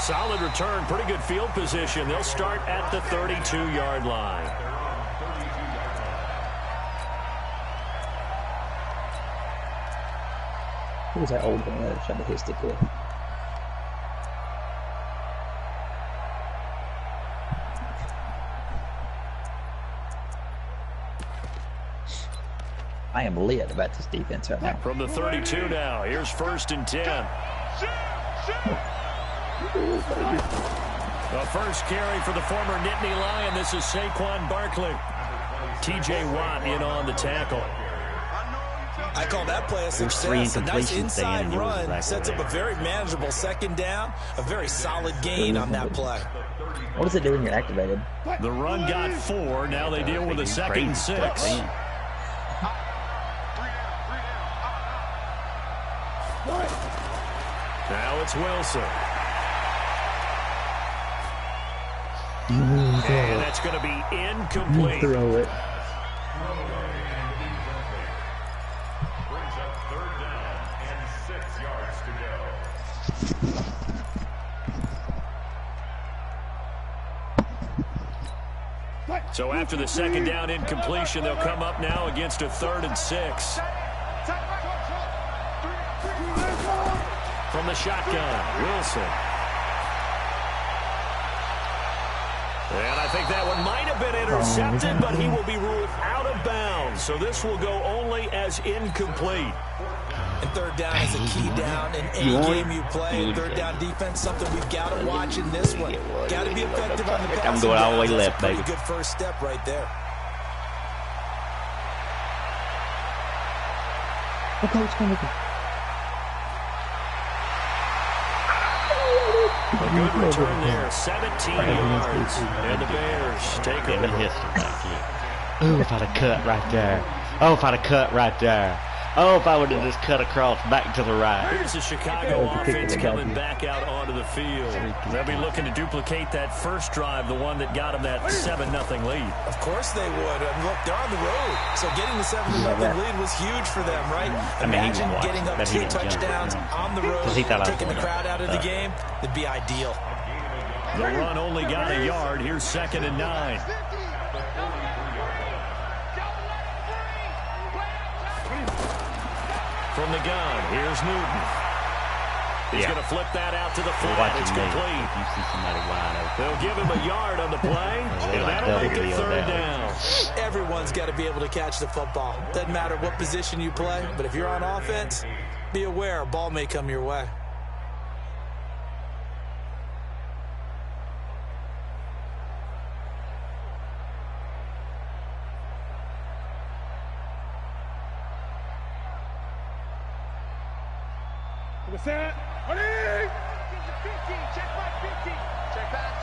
Solid return, pretty good field position. They'll start at the 32-yard line. Who was that old one that was trying to hit stick with? I am lit about this defense right now. From the 32 now, here's 1st and 10. The first carry for the former Nittany Lion. This is Saquon Barkley. T.J. Watt in on the tackle. I call that play a success. A nice inside run sets up a very manageable 2nd down. A very solid gain on that play. What does it do when you're activated? The run got 4. Now they deal with a 2nd and 6. Now it's Wilson. And that's going to be incomplete. Throw it. Brings up 3rd down and 6 yards to go. So after the 2nd down incompletion, they'll come up now against a 3rd and 6. From the shotgun, Wilson. And I think that one might have been intercepted, but he will be ruled out of bounds. So this will go only as incomplete. And 3rd down is a key down in any game you play. 3rd down defense, something we've got to watch in this one. Got to be effective on the passing. I'm going all the way That's left, a pretty baby. good first step right there. Okay, it's going to A good return there, 17 yards. And the Bears take over. Oh, if I'd have cut right there. Oh, if I'd have cut right there. Oh, if I would have just cut across back to the right. Here's the Chicago offense coming back out onto the field. They'll be looking to duplicate that first drive, the one that got them that 7-0 lead. Of course they would. Look, they're on the road. So getting the 7-0 lead was huge for them, right? Imagine getting up 2 touchdowns on the road, taking the crowd out of the game. It'd be ideal. The run only got a yard. Here's 2nd and 9. From the gun, here's Newton. He's going to flip that out to the flat. It's complete. If you see somebody wide open. They'll give him a yard on the play, and that'll make it 3rd down. Everyone's got to be able to catch the football. Doesn't matter what position you play, but if you're on offense, be aware a ball may come your way. Set. Ready? 15. Check back. 15. Check back.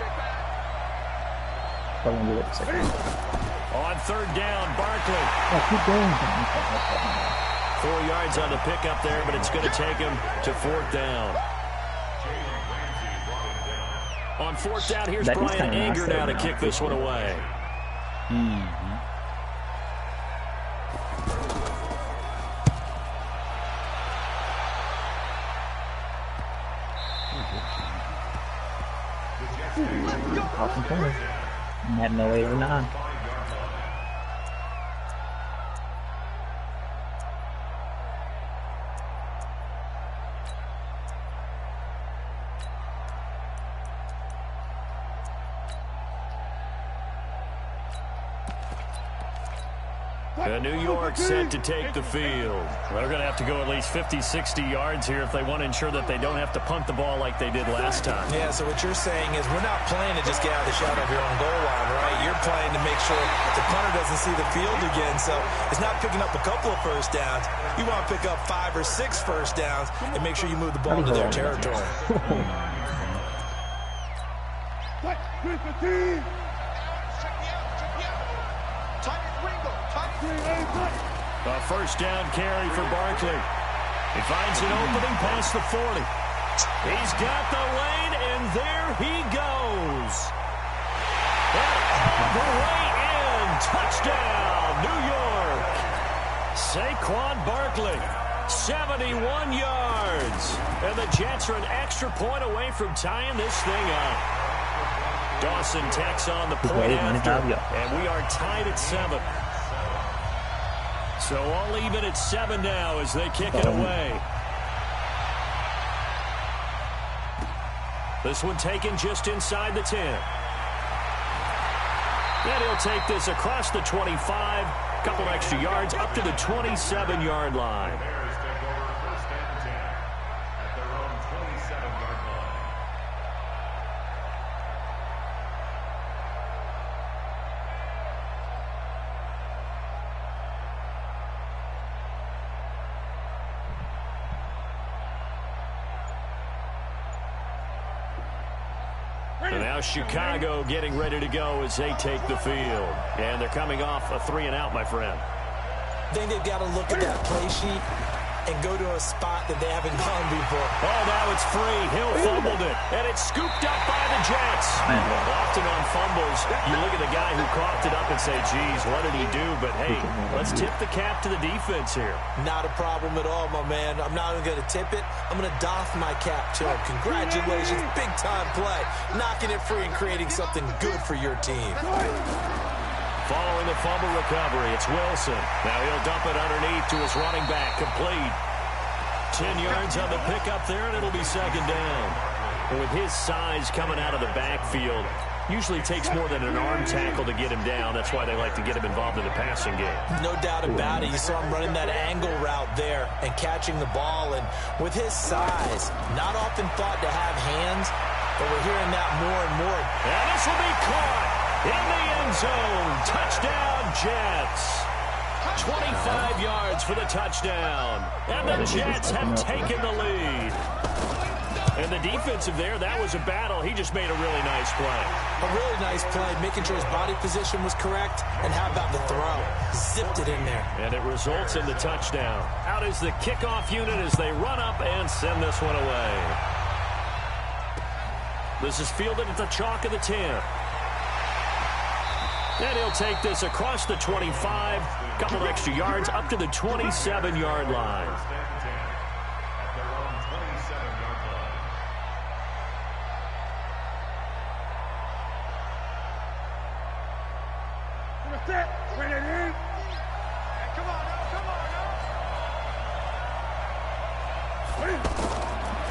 probably do it second. On 3rd down, Barkley. Oh, keep going. 4 yards on the pickup there, but it's going to take him to 4th down. On 4th down, here's Brian Anger now to kick this one away. Awesome corner. Madden 08 or 9. New York set to take the field. They're going to have to go at least 50, 60 yards here if they want to ensure that they don't have to punt the ball like they did last time. Yeah, so what you're saying is we're not playing to just get out of the shadow of your own goal line, right? You're playing to make sure the punter doesn't see the field again. So it's not picking up a couple of first downs. You want to pick up 5 or 6 first downs and make sure you move the ball into their territory. A first down carry for Barkley. He finds an opening past the 40. He's got the lane, and there he goes. And all the way in. Touchdown, New York. Saquon Barkley. 71 yards. And the Jets are an extra point away from tying this thing up. Dawson tacks on the point after, and we are tied at 7. So all even at 7 now as they kick it away. This one taken just inside the 10. And he'll take this across the 25. Couple extra yards up to the 27-yard line. And now Chicago getting ready to go as they take the field. And they're coming off a 3-and-out, my friend. I think they've got to look at that play sheet and go to a spot that they haven't gone before. Oh, now it's free. Hill fumbled it, and it's scooped up by the Jets. Often on fumbles, you look at the guy who coughed it up and say, geez, what did he do? But, hey, let's tip the cap to the defense here. Not a problem at all, my man. I'm not even going to tip it. I'm going to doff my cap to him. Congratulations. Big-time play. Knocking it free and creating something good for your team. Following the fumble recovery, it's Wilson. Now he'll dump it underneath to his running back. Complete. 10 yards on the pickup there, and it'll be second down. And with his size coming out of the backfield, usually takes more than an arm tackle to get him down. That's why they like to get him involved in the passing game. No doubt about it. You saw him running that angle route there and catching the ball. And with his size, not often thought to have hands, but we're hearing that more and more. And this will be caught in the end zone. Touchdown, Jets. 25 yards for the touchdown. And the Jets have taken the lead. And the defensive there, that was a battle. He just made a really nice play. A really nice play, making sure his body position was correct. And how about the throw? Zipped it in there. And it results in the touchdown. Out is the kickoff unit as they run up and send this one away. This is fielded at the chalk of the 10. And he'll take this across the 25. Couple extra yards up to the 27-yard line.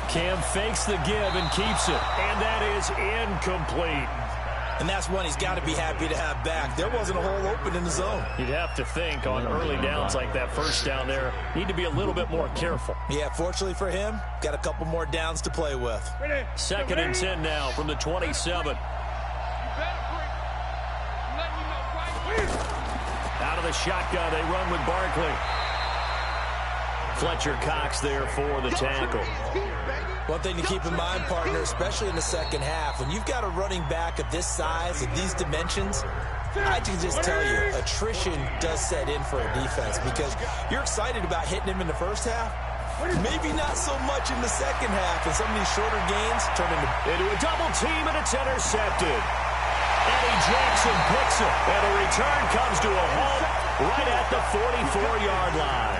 Cam fakes the give and keeps it. And that is incomplete. And that's one he's got to be happy to have back. There wasn't a hole open in the zone. You'd have to think on early downs like that first down there, need to be a little bit more careful. Yeah, fortunately for him, got a couple more downs to play with. Second and 10 now from the 27. Out of the shotgun, they run with Barkley. Fletcher Cox there for the tackle. One thing to keep in mind, partner, especially in the second half, when you've got a running back of this size, of these dimensions, I can just tell you, attrition does set in for a defense because you're excited about hitting him in the first half. Maybe not so much in the second half, and some of these shorter gains turn into a double team, and it's intercepted. Eddie Jackson picks it, and a return comes to a halt right at the 44-yard line.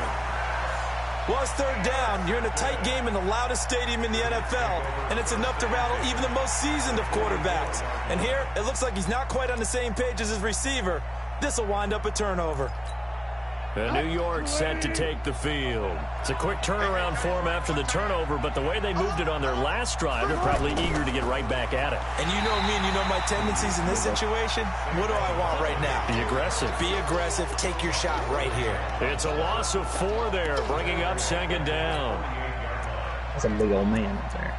Well, it's third down. You're in a tight game in the loudest stadium in the NFL, and it's enough to rattle even the most seasoned of quarterbacks. And here, it looks like he's not quite on the same page as his receiver. This will wind up a turnover. And New York set to take the field. It's a quick turnaround for them after the turnover, but the way they moved it on their last drive, they're probably eager to get right back at it. And you know me and you know my tendencies in this situation. What do I want right now? Be aggressive. Be aggressive. Take your shot right here. It's a loss of 4 there, bringing up second down. That's a big old man up there.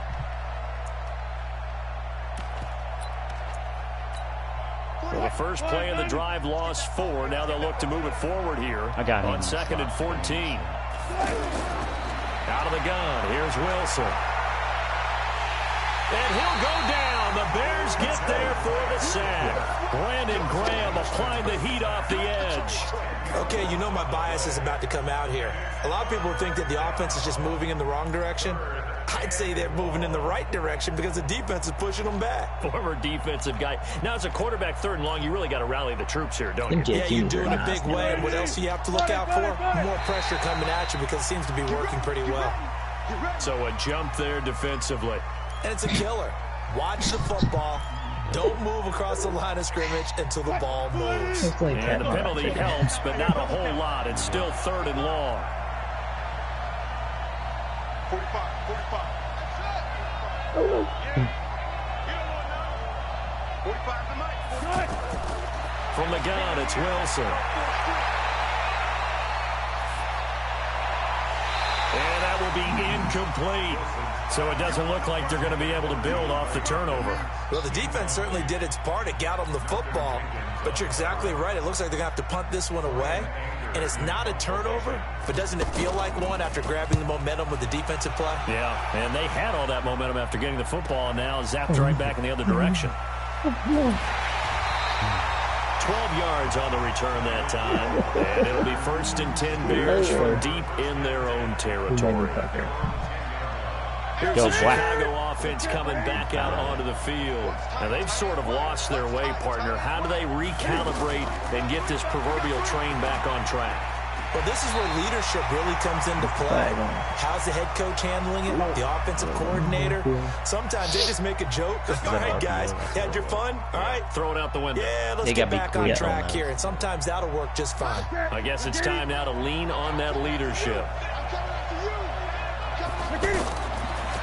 Well, the first play of the drive lost 4. Now they'll look to move it forward here on second and 14. Out of the gun, here's Wilson. And he'll go down. The Bears get there for the sack. Brandon Graham applying the heat off the edge. Okay, you know my bias is about to come out here. A lot of people think that the offense is just moving in the wrong direction. I'd say they're moving in the right direction because the defense is pushing them back. Former defensive guy. Now, as a quarterback, 3rd and long, you really got to rally the troops here, don't you? Yeah, you do in a big way. And what else do you have to look out for? More pressure coming at you because it seems to be working pretty well. So a jump there defensively. And it's a killer. Watch the football. Don't move across the line of scrimmage until the ball moves. And the penalty helps, but not a whole lot. It's still 3rd and long. 45. Oh, no. 45 to Mike. From the gun, it's Wilson. And that will be incomplete. So it doesn't look like they're going to be able to build off the turnover. Well, the defense certainly did its part. It got them the football. But you're exactly right. It looks like they're going to have to punt this one away. And it's not a turnover, but doesn't it feel like one after grabbing the momentum with the defensive play? Yeah, and they had all that momentum after getting the football, and now zapped right back in the other direction. 12 yards on the return that time. And it'll be 1st and 10 Bears from deep in their own territory. Here's the Chicago offense coming back out onto the field. Now, they've sort of lost their way, partner. How do they recalibrate and get this proverbial train back on track? Well, this is where leadership really comes into play. How's the head coach handling it? The offensive coordinator? Sometimes they just make a joke. All right, guys, you had your fun? All right. Throw it out the window. Yeah, let's get back on track here. And sometimes that'll work just fine. I guess it's time now to lean on that leadership.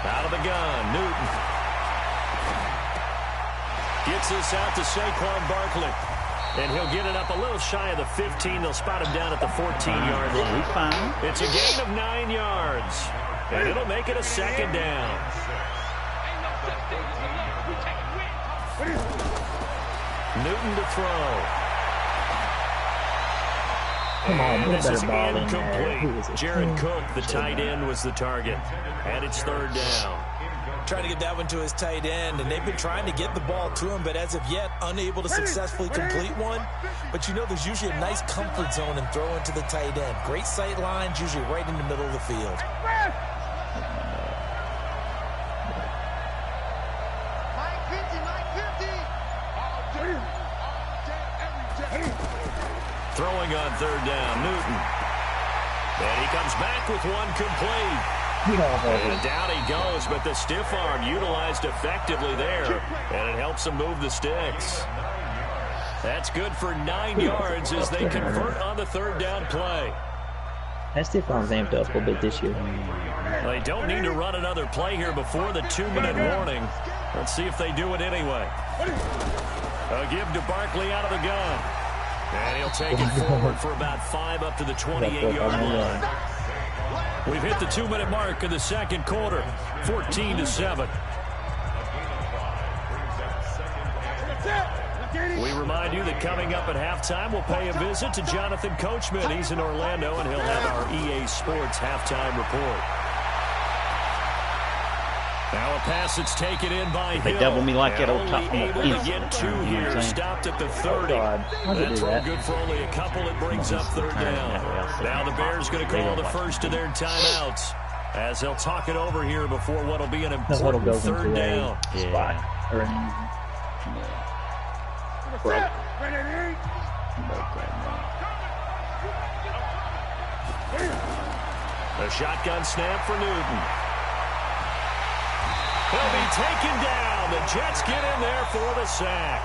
Out of the gun, Newton. Gets this out to Saquon Barkley. And he'll get it up a little shy of the 15. They'll spot him down at the 14-yard line. It's a gain of 9 yards. And it'll make it a 2nd down. Newton to throw. Come on, and this is ball incomplete. Jared Cook, the tight end, was the target. And it's 3rd down. Trying to get that one to his tight end, and they've been trying to get the ball to him, but as of yet, unable to successfully complete one. But you know there's usually a nice comfort zone in throwing to the tight end. Great sight lines, usually right in the middle of the field. Throwing on 3rd down, Newton. And he comes back with one complete. And down he goes, but the stiff arm utilized effectively there, and it helps him move the sticks. That's good for 9 yards as they convert on the 3rd down play. That stiff arm's amped up a little bit this year. Well, they don't need to run another play here before the 2-minute warning. Let's see if they do it anyway. A give to Barkley out of the gun. And he'll take it forward for about 5 up to the 28-yard line. We've hit the 2-minute mark in the 2nd quarter, 14-7. We remind you that coming up at halftime, we'll pay a visit to Jonathan Coachman. He's in Orlando, and he'll have our EA Sports halftime report. Now a pass that's taken in by Hill. They double me like that old top only able to get 2 here, stopped at the 30. That throw good for only a couple. It brings up 3rd down. Now the Bears going to call the first of their timeouts as they'll talk it over here before what will be an important 3rd down. A shotgun snap for Newton. He'll be taken down. The Jets get in there for the sack.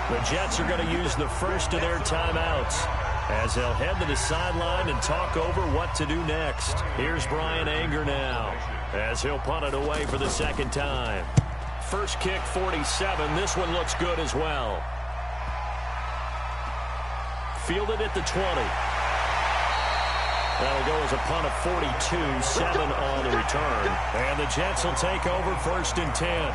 The Jets are going to use the first of their timeouts as they'll head to the sideline and talk over what to do next. Here's Brian Anger now as he'll punt it away for the 2nd time. First kick, 47. This one looks good as well. Fielded at the 20. That'll go as a punt of 42, 7 on the return. And the Jets will take over 1st and 10.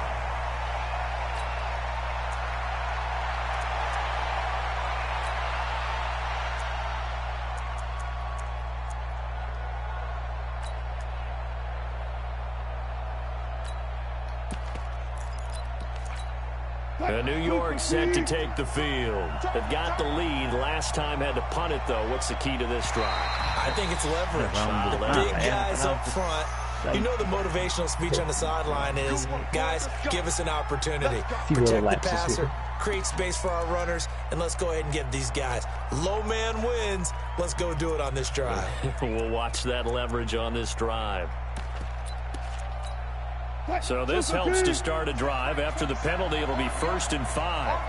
New York set to take the field. They've got the lead. Last time had to punt it, though. What's the key to this drive? I think it's leverage. The big guys up front. You know the motivational speech on the sideline is, guys, give us an opportunity. Protect the passer, create space for our runners, and let's go ahead and get these guys. Low man wins. Let's go do it on this drive. We'll watch that leverage on this drive. So this helps to start a drive. After the penalty, it'll be 1st and 5.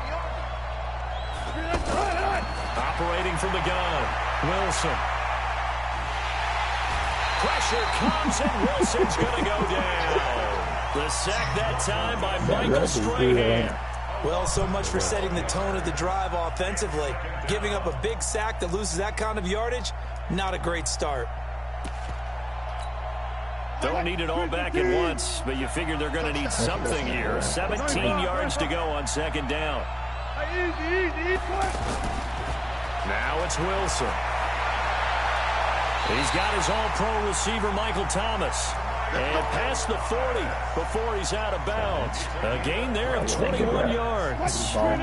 Operating from the gun, Wilson. Pressure comes, and Wilson's going to go down. The sack that time by Michael Strahan. Well, so much for setting the tone of the drive offensively. Giving up a big sack that loses that kind of yardage, not a great start. Don't need it all back at once, but you figure they're going to need something here. 17 yards to go on 2nd down. Now it's Wilson. He's got his all-pro receiver, Michael Thomas. And past the 40 before he's out of bounds. A gain there of 21 yards. On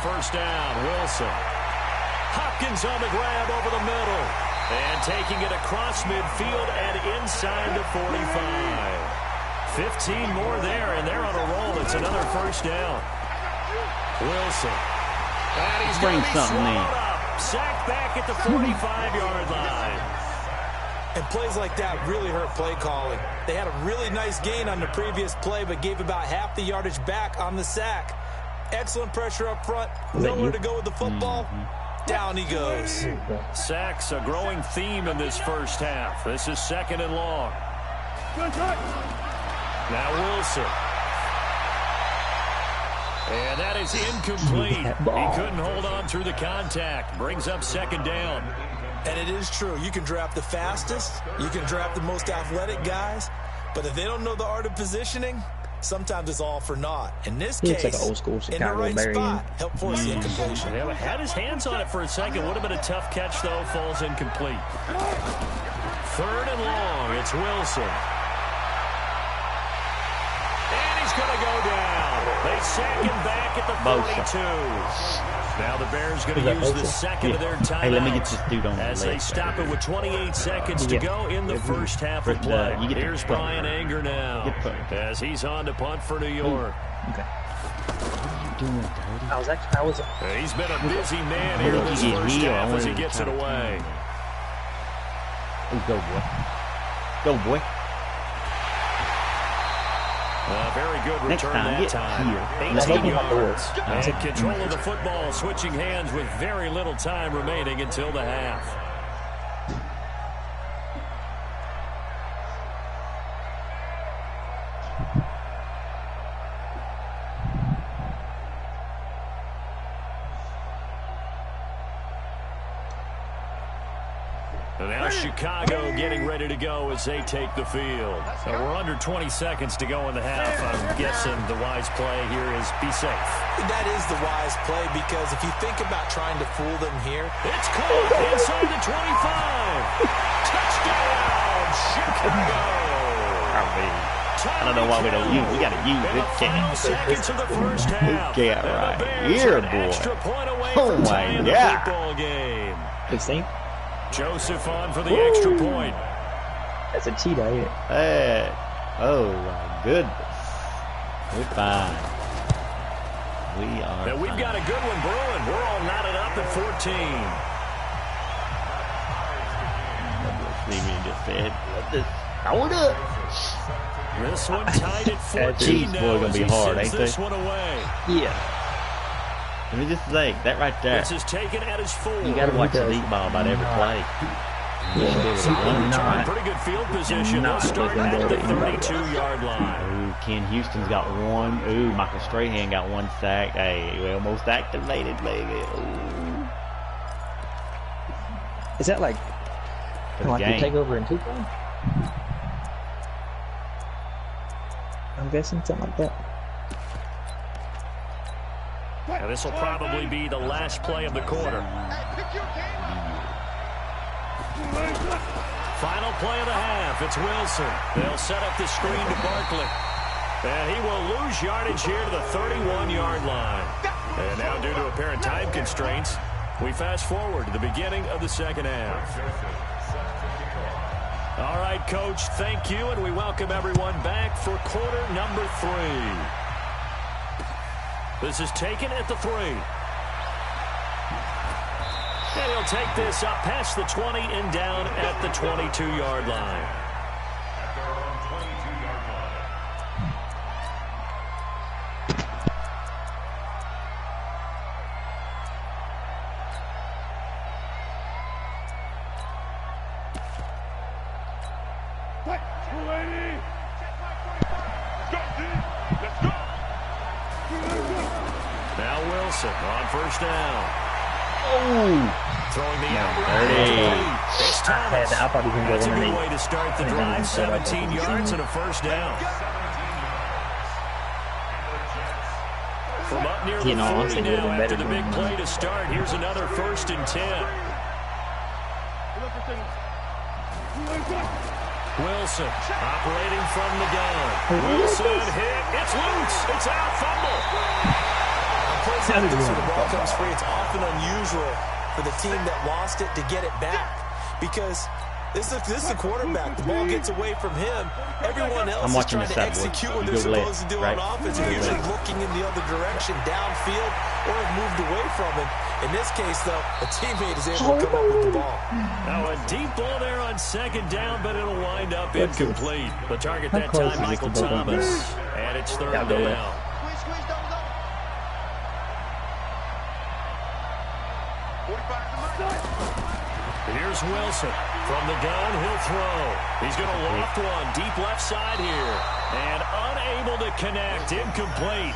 1st down, Wilson. Hopkins on the grab over the middle. And taking it across midfield and inside the 45. 15 more there, and they're on a roll. It's another 1st down. Wilson. And he's going to be swallowed up. Sacked back at the 45-yard line. And plays like that really hurt play calling. They had a really nice gain on the previous play, but gave about half the yardage back on the sack. Excellent pressure up front. Nowhere to go with the football. Down he goes. Sacks a growing theme in this first half. This is 2nd and long. Now Wilson. And that is incomplete. He couldn't hold on through the contact. Brings up 2nd down. And it is true. You can draft the fastest. You can draft the most athletic guys. But if they don't know the art of positioning, sometimes it's all for naught. In this case, like an old school in the right spot, help force the incompletion. Yeah, had his hands on it for a second. Would have been a tough catch, though. Falls incomplete. 3rd and long. It's Wilson. And he's going to go down. They sack him back at the 42. Now the Bears going to use the second of their timeouts. Hey, let me get this dude on as they stop it with 28 seconds to go in the first half of play. Here's Brian Anger now as he's on to punt for New York. Okay. He's been a busy man here this first half as he gets it away. Oh, go, boy. Go, boy. A very good return that time. 18 yards. And control of the football, switching hands with very little time remaining until the half. And now Chicago getting ready to go as they take the field. So we're under 20 seconds to go in the half. I'm guessing the wise play here is be safe. That is the wise play because if you think about trying to fool them here. It's caught inside the 25. Touchdown, Chicago. I don't know why we don't use it. We got to use it. Seconds of the first half. Yeah, right here, boy. Oh, my God. 16? Joseph on for the extra point. That's a cheat, ain't it? Hey. Oh, my goodness. We're fine. We are Now we've fine. got a good one brewing. We're all knotted up at 14. Just said, let's throw it up. This one tied at 14 Cheese now boy gonna as be he hard, sends ain't this they? one away. Yeah. Let me just say, that right there. This is taken at his 4. You got to watch the deep ball about every play. Return, pretty good field position. They'll start at the 32-yard line. Ooh, Ken Houston's got one. Ooh, Michael Strahan got one sack. Hey, we almost activated, baby. Ooh. Is that like we take over in 2 points? I'm guessing something like that. Now this will probably be the last play of the quarter. Final play of the half. It's Wilson. They'll set up the screen to Barkley. And he will lose yardage here to the 31-yard line. And now, due to apparent time constraints, we fast forward to the beginning of the second half. All right, Coach, thank you, and we welcome everyone back for quarter number 3. This is taken at the 3. And he'll take this up past the 20 and down at the 22-yard line. Now Wilson on first down. Throwing the it's Thomas. I thought he was going to That's go a good underneath. way to start the drive. 17 yards and a first down. From up near the 40 now after the big play to start. Here's another 1st and 10. Wilson operating from the gun. Wilson hit. It's loose. It's out. Fumble. On plays like this when the ball comes free, it's often unusual for the team that lost it to get it back, because this is the quarterback. The ball gets away from him. Everyone else is trying to execute what they're supposed to do on offense. They're usually looking in the other direction, downfield, or have moved away from him. In this case, though, a teammate is able to come up with the ball. Now a deep ball there on second down, but it'll wind up incomplete. The target that time, Michael Thomas. And it's third down. Here's Wilson. From the gun, he'll throw. He's going to loft one deep left side here. And unable to connect. Incomplete.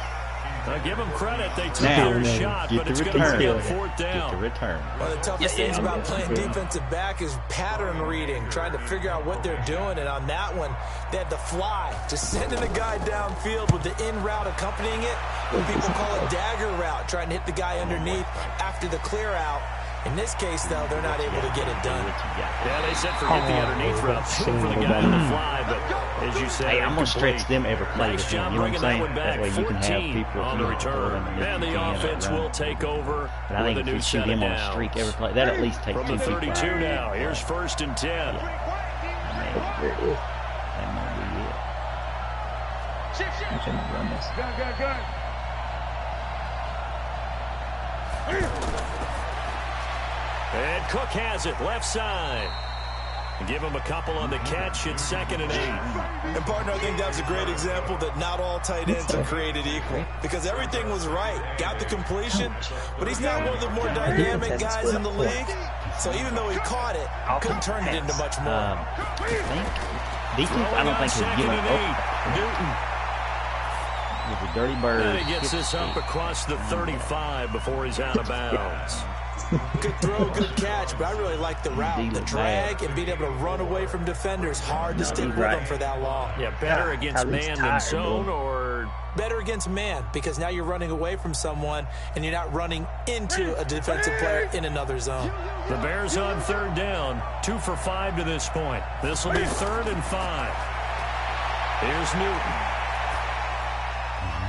Give them credit. They took their shot, but it's going to be on 4th down. One of the toughest things about playing defensive back is pattern reading, trying to figure out what they're doing. And on that one, they had the fly, just sending a guy downfield with the in route accompanying it. What people call a dagger route, trying to hit the guy underneath after the clear out. In this case, though, they're not able to get it done. Yeah, they said forget the underneath route for the guy on the fly, but as you said, hey, I'm going to stretch them every play. Nice job bringing that one back. 14 on the return. And the offense will take over with a new set of downs. Streak every play. That at least take from the 32 now. Here's 1st and 10. That might be it. And Cook has it, left side. Give him a couple on the catch. It's 2nd and 8. And, partner, I think that's a great example that not all tight ends are created equal, because everything was right. Got the completion, but he's not one of the more dynamic guys in the league. So even though he caught it, couldn't turn it into much more. I don't think he's given up. Newton. With a dirty bird. And he gets this up across the 35 before he's out of bounds. Good throw, good catch, but I really like the route, the drag, and being able to run away from defenders. Hard to stick with them for that long. Yeah, better against man than zone, or better against man, because now you're running away from someone and you're not running into a defensive player in another zone. The Bears on 3rd down, 2 for 5 to this point. This will be 3rd and 5. Here's Newton.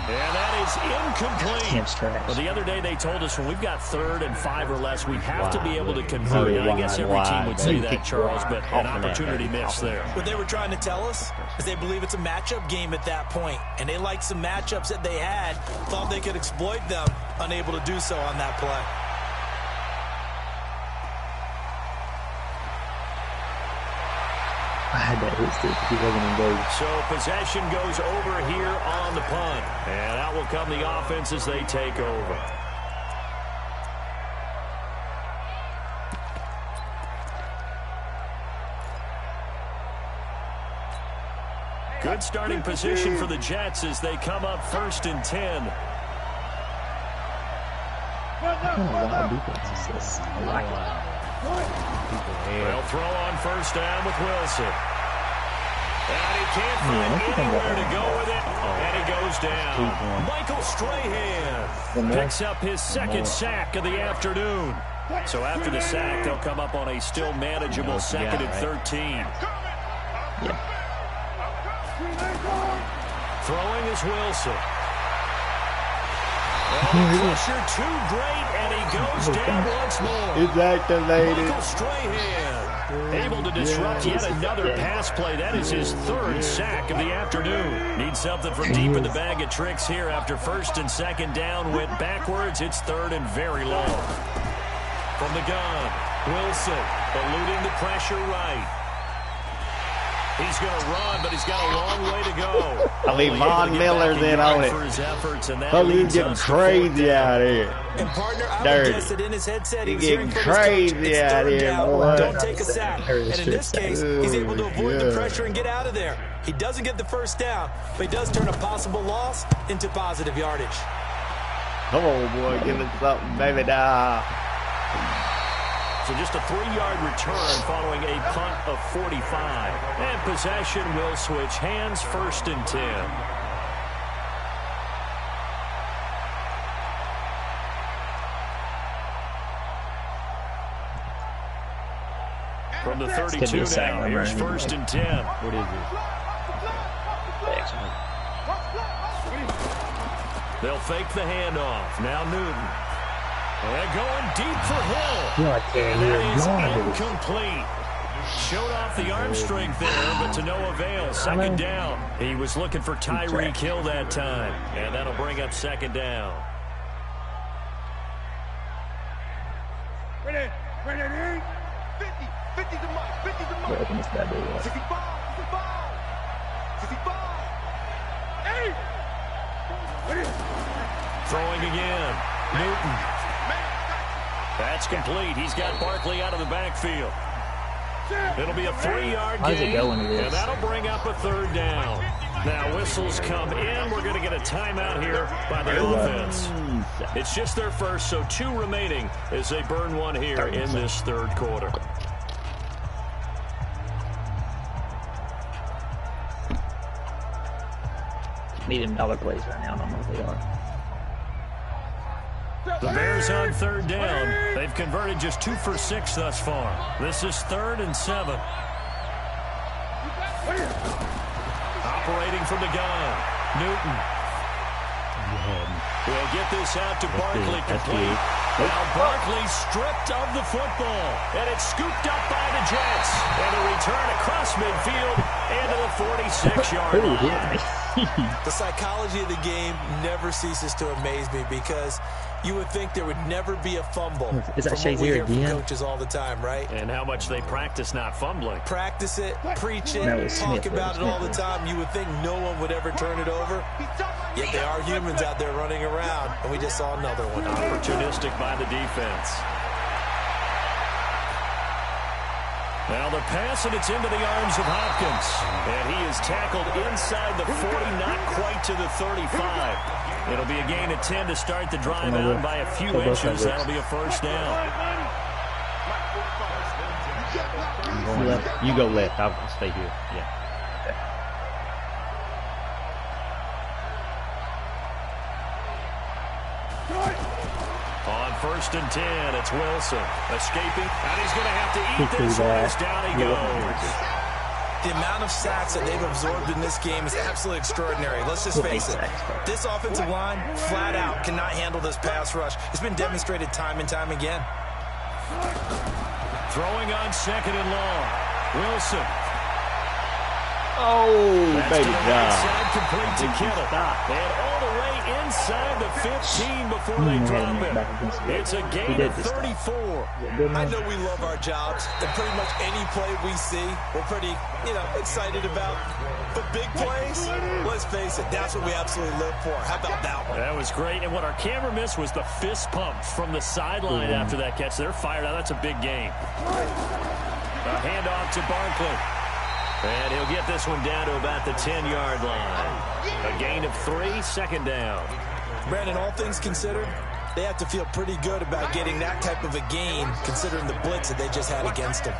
And that is incomplete. Well, the other day they told us when we've got 3rd and 5 or less, we have to be able to convert. I guess every team would say that, Charles, but an opportunity missed there. What they were trying to tell us is they believe it's a matchup game at that point, and they liked some matchups that they had, thought they could exploit them, unable to do so on that play. I had that hit stick if he wasn't engaged. So possession goes over here on the punt. And out will come the offense as they take over. Good starting position for the Jets as they come up 1st and 10. They'll throw on 1st down with Wilson. And he can't find anywhere to go with it. And he goes down. Michael Strahan picks up his 2nd sack of the afternoon. So after the sack, they'll come up on a still manageable 2nd and 13. Yeah. Throwing is Wilson. And the pressure too great, and he goes down once more. It's activated. Michael Strahan able to disrupt yet another pass play. That is his 3rd sack of the afternoon. Needs something from deep in the bag of tricks here after 1st and 2nd down. Went backwards. It's 3rd and very long. From the gun, Wilson eluding the pressure right. He's going to run, but he's got a long way to go. I mean, Von Miller's in on it. Oh, he's getting crazy out here. And partner, I would guess that in his headset, he's getting crazy out here, boy. Don't take a sack. And in this case, he's able to avoid the pressure and get out of there. He doesn't get the 1st down, but he does turn a possible loss into positive yardage. Come on, boy, give us something, baby. Nah. So just a 3-yard return following a punt of 45. And possession will switch hands, 1st and 10. From the 32 now, here's 1st and 10. What is it? They'll fake the handoff. Now Newton. And going deep for Hill. And that is incomplete. Showed off the arm strength there, but to no avail. 2nd down. He was looking for Tyreek Hill that time. And that'll bring up 2nd down. Ready, 50, 50 the mark, 50 the mark. 55, 55. Hey! Throwing again. Newton. That's complete. He's got Barkley out of the backfield. It'll be a 3-yard gain, and that'll bring up a 3rd down. Now whistles come in. We're going to get a timeout here by the offense. It's just their 1st, so 2 remaining as they burn 1 here in this 3rd quarter. $1 plays right now. I don't know if they are. The Bears on 3rd down. They've converted just 2 for 6 thus far. This is 3rd and 7. Operating from the gun. Newton. We'll get this out to Barkley complete. Now Barkley stripped of the football. And it's scooped up by the Jets. And a return across midfield into the 46-yard line. The psychology of the game never ceases to amaze me because you would think there would never be a fumble. Is that from what we hear from again? coaches all the time, right? And how much they practice not fumbling. Practice it, preach it, No, talk about it all the time. You would think no one would ever turn it over. Yet there are humans out there running around, and we just saw another one. Opportunistic by the defense. Now the pass, and it's into the arms of Hopkins. And he is tackled inside the 40, not quite to the 35. It'll be a gain of 10 to start the drive out by a few inches. That'll be a 1st down. You go left. I'll stay here. Yeah. On 1st and 10, it's Wilson escaping, and he's going to have to eat this one as down he goes. The amount of sacks that they've absorbed in this game is absolutely extraordinary. Let's just face it. This offensive line, flat out, cannot handle this pass rush. It's been demonstrated time and time again. Throwing on 2nd and long. Wilson. Oh, That's baby to the God. right side, complete to Kittle. And all the way inside the 15 before they drop it. It's a gain of 34. I know we love our jobs, and pretty much any play we see, we're pretty, excited about. But big plays, let's face it, that's what we absolutely live for. How about that one? That was great. And what our camera missed was the fist pump from the sideline after that catch. They're fired out. That's a big game. A handoff to Barkley. And he'll get this one down to about the 10-yard line. A gain of 3, 2nd down. Brandon, all things considered, they have to feel pretty good about getting that type of a gain, considering the blitz that they just had against them.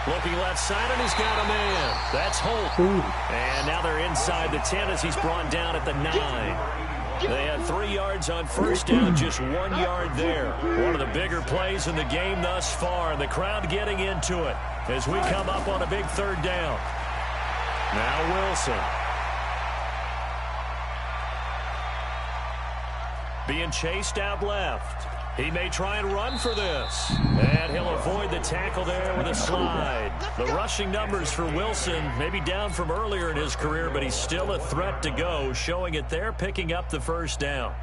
Looking left side, and he's got a man. That's Holt. And now they're inside the 10 as he's brought down at the 9. They had 3 yards on first down, just 1 yard there. One of the bigger plays in the game thus far, and the crowd getting into it as we come up on a big 3rd down. Now Wilson. Being chased out left. He may try and run for this. And he'll avoid the tackle there with a slide. The rushing numbers for Wilson maybe down from earlier in his career, but he's still a threat to go, showing it there, picking up the first down.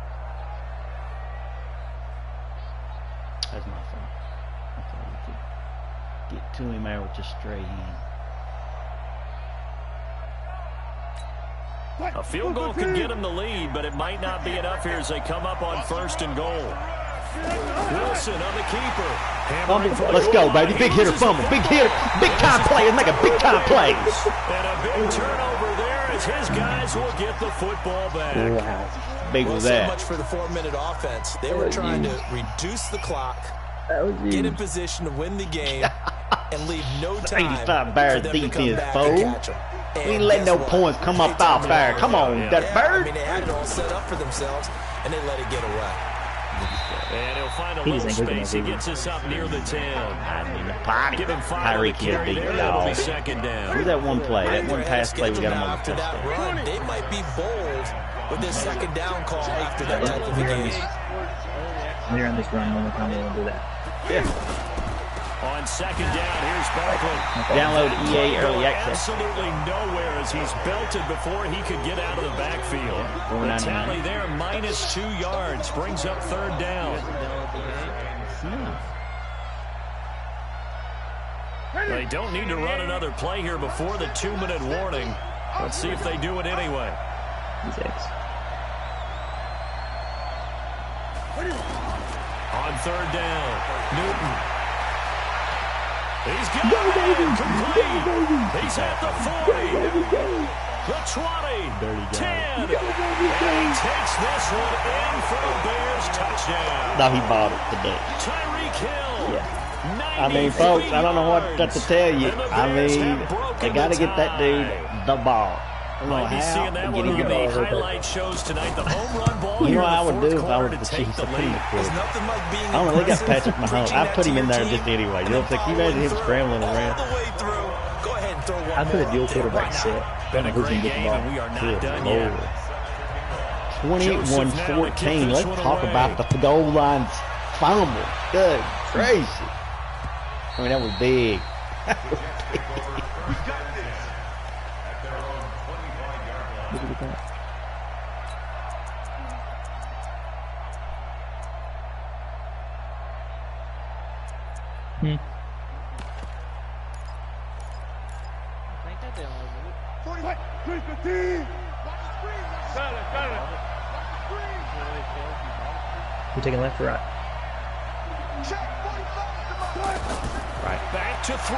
That's my fault. I thought we could get to him there with just straight in. A field goal could get him the lead, but it might not be enough here as they come up on 1st and goal. Wilson on the keeper. Let's go, baby. Big hitter fumble. Big hitter. Big time play. Let's make a big time play. And a big turnover there as his guys will get the football back. Wow. Big was So that. much for the 4-minute offense. They were trying to reduce the clock, get in position to win the game, and leave no time 85 Bears for them to come defense, back fool. and catch them. We ain't letting no points come up out there. Come on, that bird. I mean, they had it all set up for themselves, and they let it get away. And he'll find a little space. He gets us up near the 10. Give him 5 on the carry there. That'll be 2nd down. Who's that one play? That one pass play we got him on the After that touchdown. run, they might be bold with this 2nd down call after that type of a game. We're on this run one more time. We'll do that. Yeah. On 2nd down, here's Barkley. Download EA Early Access. Absolutely nowhere as he's belted before he could get out of the backfield. The tally there, minus 2 yards, brings up 3rd down. They don't need to run another play here before the 2-minute warning. Let's see if they do it anyway. On 3rd down, Newton. He's got it, complete. He's at the 40, the 20, 10, and he takes this one in for a Bears touchdown. No, he bought it today. Tyreek Hill. Yeah. I mean, folks, I don't know what to tell you. I mean, they got to get that dude the ball. I don't know Might be how. seeing that one on the highlight shows tonight. The home run ball. You know here what I in would the do fourth if I was quarter the to take Chiefs? the I'd put him lead. in the There's nothing like being I don't know. They got aggressive, Patrick Mahomes. preaching I'd that put to him in your there team, just anyway. You and know, then can you imagine him follow scrambling through around? all the way through. Go ahead and throw one I put a more dual out there quarterback right set. now. Been a Who's great gonna get the game, ball? and we are not Good done Lord. yet. 21-14. Let's talk about the goal line fumble. Good gracious. I mean, that was big. Look at that. You taking left or right? Right. Back to throw.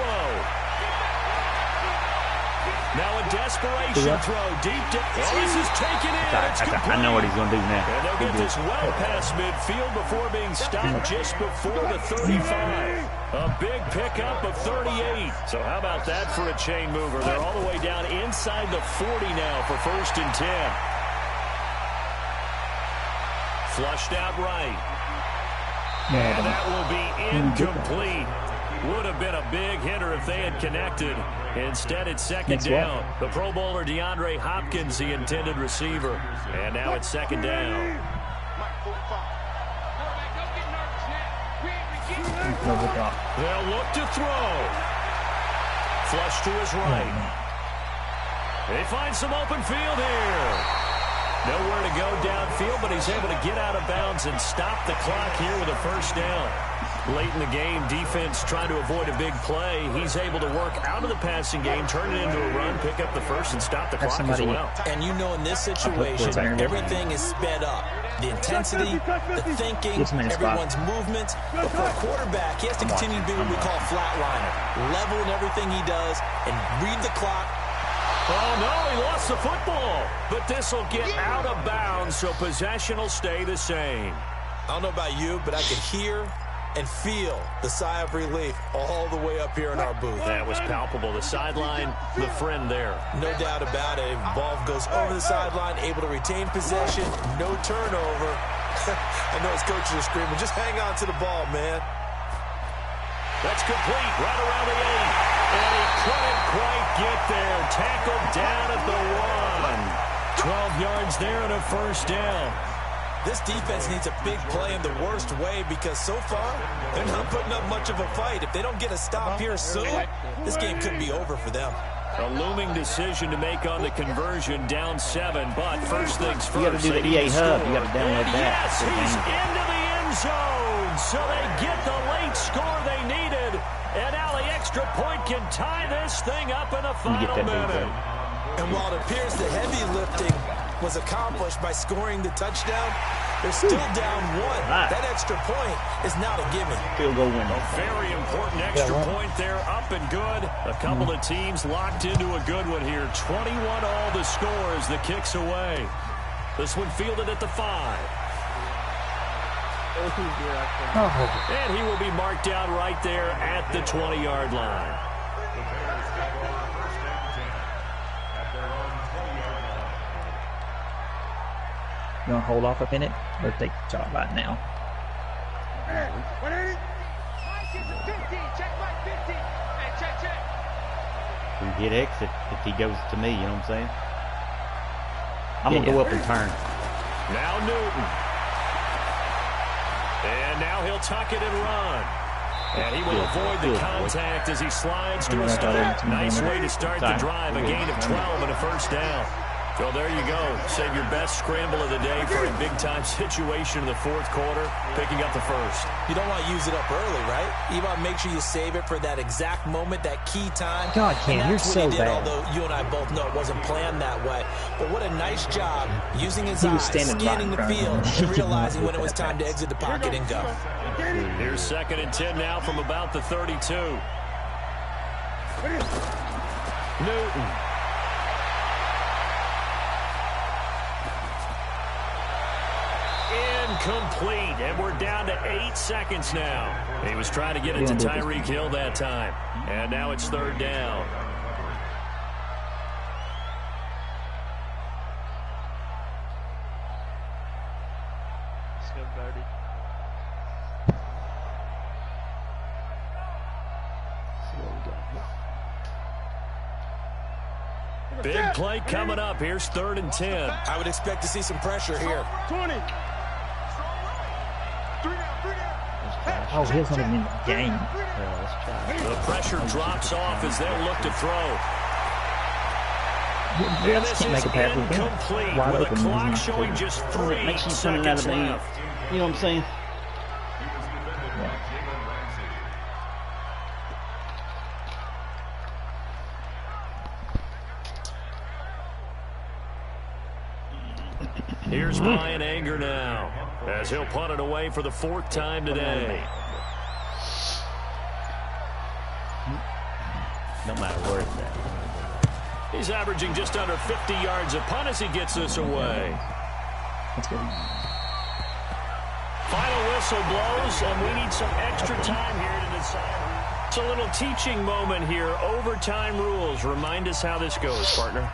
Now a desperation throw deep down. Oh, this is taken in. It's I know what he's going to do now. And they'll get this well past midfield before being stopped just before the 35. A big pickup of 38. So how about that for a chain mover? They're all the way down inside the 40 now for 1st and 10. Flushed out right. And that will be incomplete. Would have been a big hitter if they had connected. Instead, it's 2nd down. The Pro Bowler DeAndre Hopkins, the intended receiver. And now it's 2nd down. They'll look to throw. Flush to his right. They find some open field here. Nowhere to go downfield, but he's able to get out of bounds and stop the clock here with a 1st down. Late in the game, defense trying to avoid a big play. He's able to work out of the passing game, turn it into a run, pick up the first, and stop the clock as well. And you know in this situation, everything is sped up. The intensity, the thinking, everyone's movement. But for a quarterback, he has to continue to be what we call flatliner. Level in everything he does and read the clock. Oh, no, he lost the football. But this will get out of bounds, so possession will stay the same. I don't know about you, but I could hear and feel the sigh of relief all the way up here in our booth. That was palpable. The sideline, the friend there. No doubt about it. Ball goes over the sideline, able to retain possession, no turnover. I know his coaches are screaming, just hang on to the ball, man. That's complete, right around the 8. And he couldn't quite get there. Tackled down at the 1. 12 yards there and a first down. This defense needs a big play in the worst way because so far, they're not putting up much of a fight. If they don't get a stop here soon, this game could be over for them. A looming decision to make on the conversion, down 7, but first things first. You got to do the EA Hub. You got to download and that. Yes, he's into the end zone, so they get the late score they needed, and now the extra point can tie this thing up in the final minute. And while it appears the heavy lifting was accomplished by scoring the touchdown, they're still down 1. That extra point is not a gimme. Field goal win. A very important extra point there, up and good. A couple of teams locked into a good one here. 21 all the score as the kick's away. This one fielded at the 5. And he will be marked down right there at the 20-yard line. You want to hold off a minute or take the shot right now? We hit exit if he goes to me, you know what I'm saying? I'm going to go up and turn. Now Newton. And now he'll tuck it and run. And he will avoid the contact as he slides to a stop. Nice way to start the drive. A gain of 12 and a first down. Well, there you go. Save your best scramble of the day for a big-time situation in the fourth quarter, picking up the first. You don't want to use it up early, right? You want to make sure you save it for that exact moment, that key time. God, Cam, you're so bad. Although you and I both know it wasn't planned that way. But what a nice job using his eyes, scanning the field, and realizing when it was time to exit the pocket and go. Here's 2nd and 10 now from about the 32. Newton. Incomplete, and we're down to 8 seconds now. He was trying to get it to Tyreek Hill that time, and now it's 3rd down. Let's go, Birdie. Big play coming up. Here's 3rd and 10. I would expect to see some pressure here. 20. Oh, he's not even in the game. The pressure drops off as they'll look to throw. Yeah, this can't make a pass. Incomplete with a clock showing just 3 seconds left. You know what I'm saying? Here's Brian Anger now, as he'll punt it away for the 4th time today. No matter where it's at. He's averaging just under 50 yards a punt as he gets this away. That's good. Final whistle blows, and we need some extra time here to decide. It's a little teaching moment here. Overtime rules. Remind us how this goes, partner.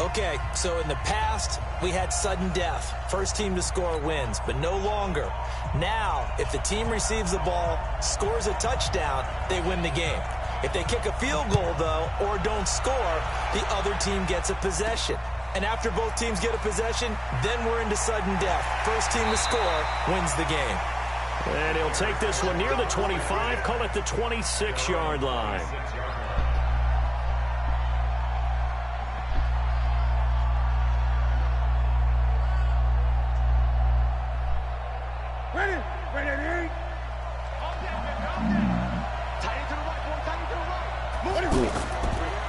Okay, so in the past, we had sudden death. First team to score wins, but no longer. Now, if the team receives the ball, scores a touchdown, they win the game. If they kick a field goal, though, or don't score, the other team gets a possession. And after both teams get a possession, then we're into sudden death. First team to score wins the game. And he'll take this one near the 25, call it the 26-yard line.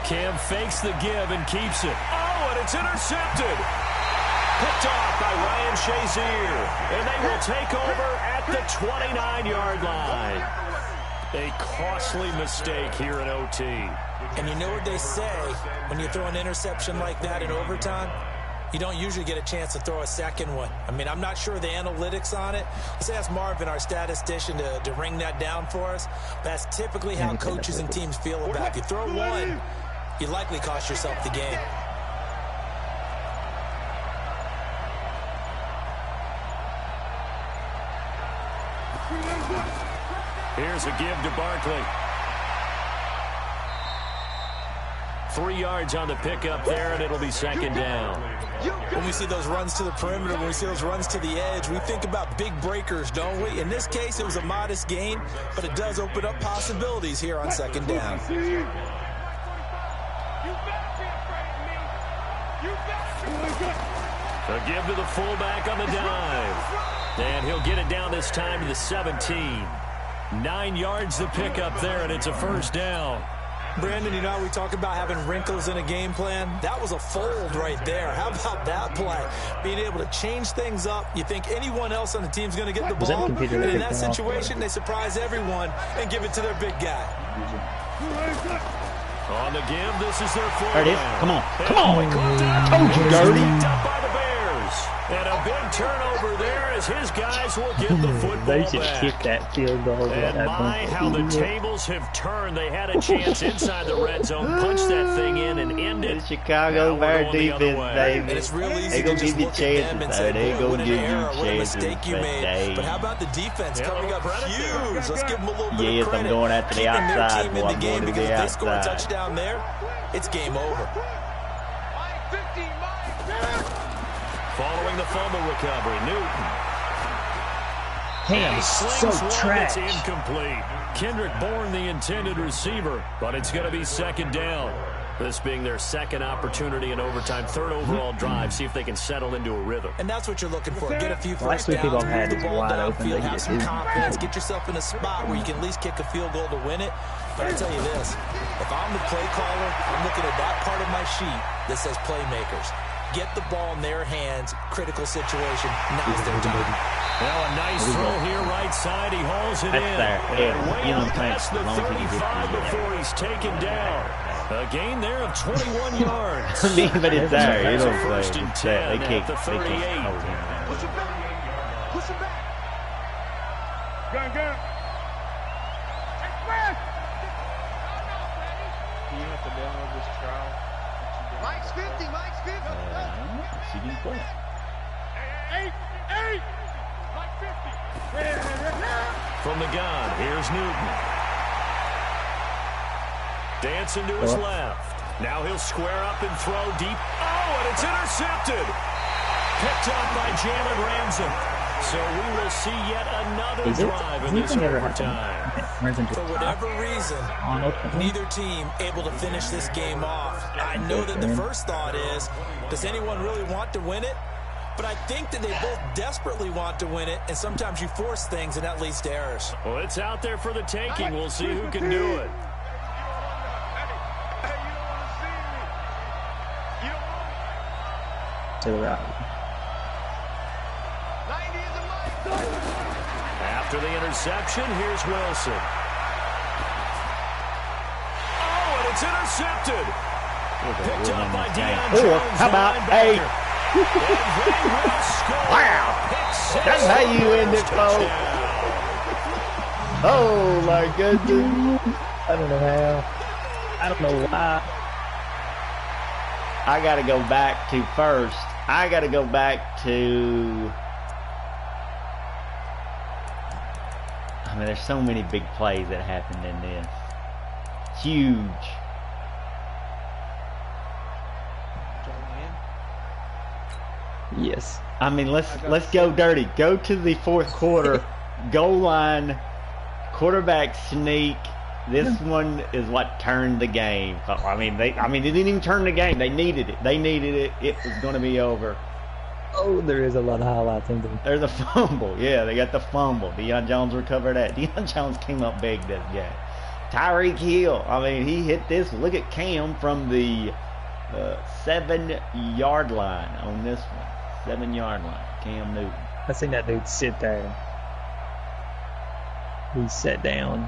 Cam fakes the give and keeps it. Oh, and it's intercepted. Picked off by Ryan Shazier. And they will take over at the 29-yard line. A costly mistake here in OT. And you know what they say when you throw an interception like that in overtime? You don't usually get a chance to throw a second one. I mean, I'm not sure the analytics on it. Let's ask Marvin, our statistician, to ring that down for us. That's typically how coaches and teams feel about it. If you throw one, you likely cost yourself the game. Here's a give to Barkley. 3 yards on the pickup there, and it'll be second down. When we see those runs to the perimeter, when we see those runs to the edge, we think about big breakers, don't we? In this case, it was a modest gain, but it does open up possibilities here on second down. A give to the fullback on the dive. And he'll get it down this time to the 17. 9 yards to pick up there, and it's a first down. Brandon, you know, we talk about having wrinkles in a game plan. That was a fold right there. How about that play? Being able to change things up. You think anyone else on the team's going to get the ball, and in that situation, they surprise everyone and give it to their big guy. On the give, this is their fullback. There it is. Come on. Come on. I told you, Dirty. Up by the Bears. And a big turnover there as his guys will get the football They should back. kick that field goal. And my, how the tables have turned. They had a chance inside the red zone, punch that thing in and end it. The Chicago Bear defense, baby. And it's real easy They to gonna just give you look at them and chances, say, they boy, gonna what an give you error, what a mistake chances, you made. but But how about the defense coming up huge? Let's give them a little bit Yes, of credit. I'm going after the Keeping their outside, team boy. in the I'm game, going to because the if they score a outside. touchdown there, it's game over. Following the fumble recovery, Newton. Cam is so trash. It's incomplete. Kendrick Bourne, the intended receiver, but it's going to be second down. This being their second opportunity in overtime, third overall drive. See if they can settle into a rhythm. And that's what you're looking for. Get a few first Last week downs, people had move the is ball wide open, downfield, they have just some didn't. confidence, get yourself in a spot where you can at least kick a field goal to win it. But I tell you this, if I'm the play caller, I'm looking at that part of my sheet that says playmakers. Get the ball in their hands, critical situation, now's their time. Well, a nice throw here, right side. He hauls it That's in. there. And way You know, up past the as long as he gets 35 it. before he's taken down. A gain there of 21 yards. I mean, but it's there. You don't play. First and It's there. 10 They at kick. the They kick. 38. Push him back. Push him back. Gun. Take back. Do you have to download this trial? Mike's 50. Mike's 50. She didn't play. Eight. Mike 50. From the gun, here's Newton. Dancing to his left. Now he'll square up and throw deep. Oh, and it's intercepted. Picked up by Jalen Ramsey. So we will see yet another drive in this overtime. For whatever reason, neither team able to finish this game off. I know that the first thought is, does anyone really want to win it? But I think that they both desperately want to win it, and sometimes you force things, and that leads to errors. Well, it's out there for the taking. We'll see who can do it. To the right. After the interception, here's Wilson. Oh, and it's intercepted. Picked up by Deion Jones. Or, how about a... Wow. That's how you end it, folks. Oh, my goodness. I don't know how. I don't know why. I got to go back to first. I got to go back to... I mean, there's so many big plays that happened in this. Huge. Yes. I mean, let's go dirty. Go to the fourth quarter. Goal line. Quarterback sneak. This one is what turned the game. I mean, they didn't even turn the game. They needed it. It was going to be over. Oh, there is a lot of highlights in there. There's a fumble. Yeah, they got the fumble. Deion Jones recovered that. Deion Jones came up big that game. Tyreek Hill. I mean, he hit this. Look at Cam from the 7-yard line on this one. 7-yard line. Cam Newton. I seen that dude sit there. He sat down.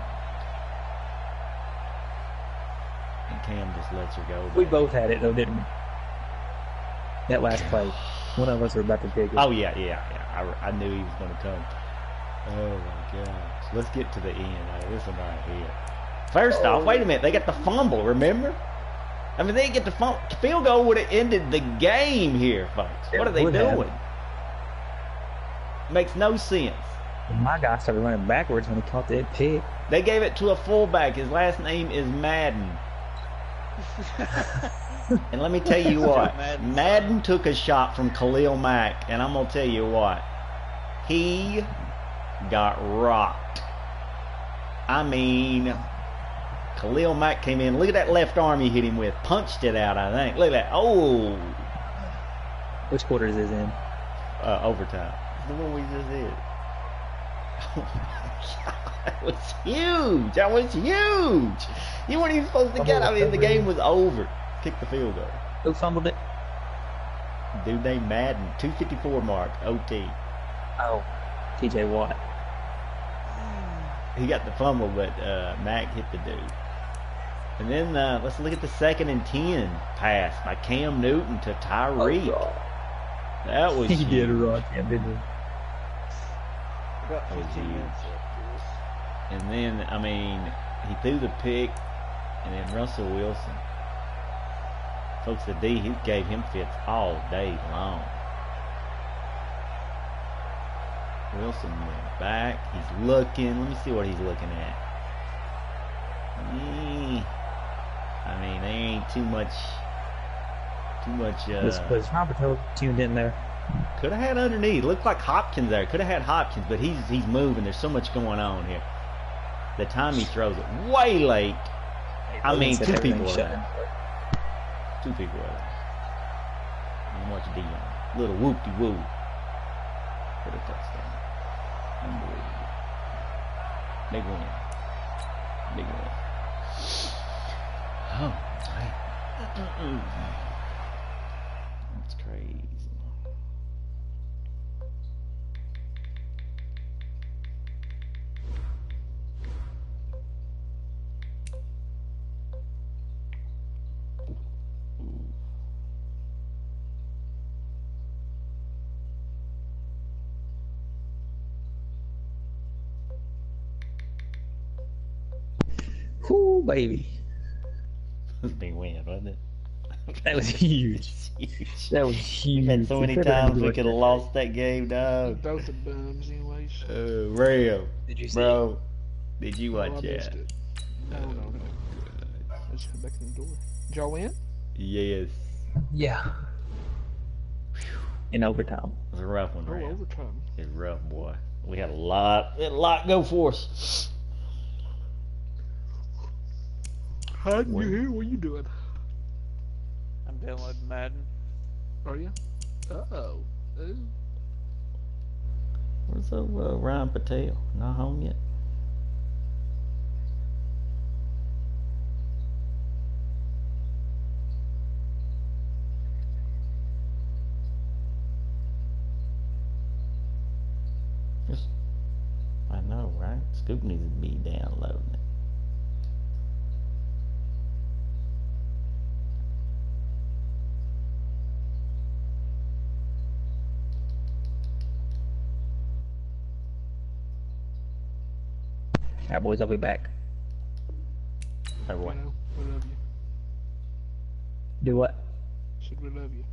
And Cam just lets her go. We both had it though, didn't we? That last play, one of us were about to dig it. Oh yeah. I knew he was going to come. Oh my gosh. Let's get to the end. This one right here. First off, wait a minute. They got the fumble. Remember? I mean, they get the fumble. Field goal would have ended the game here, folks. What are they doing? Makes no sense. My guy started running backwards when he caught that pick. They gave it to a fullback. His last name is Madden. And let me tell you what. Madden took a shot from Khalil Mack, and I'm going to tell you what. He got rocked. I mean, Khalil Mack came in. Look at that left arm he hit him with. Punched it out, I think. Look at that. Oh. Which quarter is this in? Overtime. The one we just did. Oh my God. That was huge. That was huge. You weren't even supposed to get it. I mean, the game was over. Kick the field goal. Who fumbled it? Dude named Madden. 2:54 mark. OT. Oh, TJ Watt. He got the fumble, but Mac hit the dude. And then let's look at the 2nd and 10 pass by Cam Newton to Tyreek. Oh, that was he huge. did rock him, didn't he? About 15 minutes And then, I mean, he threw the pick, and then Russell Wilson. Folks, the D, he gave him fits all day long. Wilson went back. He's looking. Let me see what he's looking at. I mean, there ain't too much. Was Roberto tuned in there? Could have had underneath. Looked like Hopkins there. Could have had Hopkins, but he's moving. There's so much going on here. The time he throws it way late. I mean, 2 people are there. 2 people are there. And watch Dion. Little whoop-de-woo. For the touchdown. Unbelievable. Big win. Big win. Oh, man. That's crazy. Whoo, baby. It was a big win, wasn't it? That was huge. Huge. That was huge. We've had so many times we could have lost that game, dog. Both the bums, anyways. Real. Did you see Bro, did you watch I missed that? it. No. I just come back in the door. Did y'all win? Yes. Yeah. In overtime. It was a rough one, Oh, Ram. overtime. It was rough, boy. We had a lot go for us. How did you hear? What you doing? I'm downloading Madden. Are you? Uh-oh. Ooh. Where's Ryan Patel? Not home yet? Just, I know, right? Scoop needs to be downloading it. Alright, boys, I'll be back. Hey, I boy. know. We love you. Do what? Said we love you.